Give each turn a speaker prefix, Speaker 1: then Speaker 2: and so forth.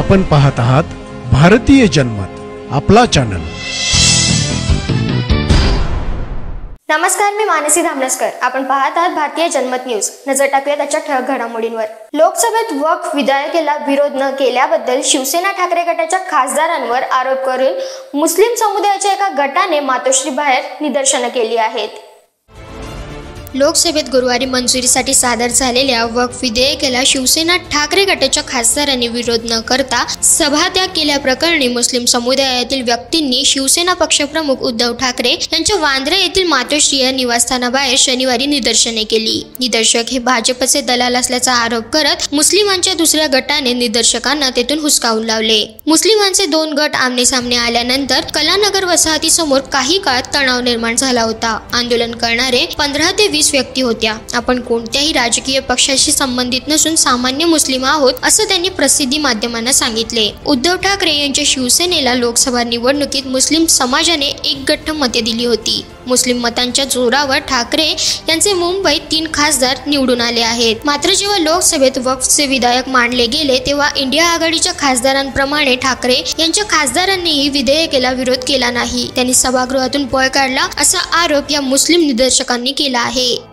Speaker 1: आपण पाहत आहात भारतीय जनमत, आपला चॅनल।
Speaker 2: नमस्कार, मी मानसी धामनसकर। आपण पाहत आहात भारतीय जनमत न्यूज। नजर टाकूया त्याच्या ठळक घडामोडींवर। लोकसभेत वक्फ विधेयकाला विरोध न केल्याबद्दल शिवसेना ठाकरे गटाच्या खासदारांवर आरोप करून मुस्लिम समुदायाच्या एका गटाने मातोश्रीबाहेर निदर्शने केली आहेत। लोकसभेत गुरुवारी मंजुरीसाठी सादर झालेल्या वक्फ विधेयकाला शिवसेना ठाकरे गटाच्या खासदारांनी विरोध न करता सभात्याग केल्याप्रकरणी मुस्लिम समुदायातील व्यक्तींनी शिवसेना पक्षप्रमुख उद्धव ठाकरे यांच्या वांद्रे येथील मातोश्री या निवासस्थानाबाहेर शनिवारी निदर्शने केली। निदर्शक हे भाजपचे दलाल असल्याचा आरोप करत मुस्लिमांच्या दुसऱ्या गटाने निदर्शकांना तेथून हुसकावून लावले। मुस्लिमांचे दोन गट आमने-सामने आल्यानंतर कलानगर वसाहतीसमोर काही काळ तणाव निर्माण झाला होता। आंदोलन करणारे 15 ते 20 व्यक्ती होत्या। आपण कोणत्याही राजकीय पक्षाशी संबंधित नसून सामान्य मुस्लिम आहोत, असं त्यांनी प्रसिद्धी माध्यमांना सांगितले। उद्धव ठाकरे यांच्या शिवसेनेला लोकसभा निवडणुकीत मुस्लिम समाजाने एकगठ्ठ मते दिली होती। मुस्लिम मतांच्या जोरावर ठाकरे यांचे मुंबईत 3 खासदार निवडून आले आहेत। मात्र जेव्हा लोकसभेत वक्फचे विधेयक मांडले गेले तेव्हा इंडिया आघाडीच्या खासदारांप्रमाणे ठाकरे यांच्या खासदारांनीही विधेयकाला विरोध केला नाही। त्यांनी सभागृहातून पळ काढला असा आरोप या मुस्लिम निदर्शकांनी केला आहे।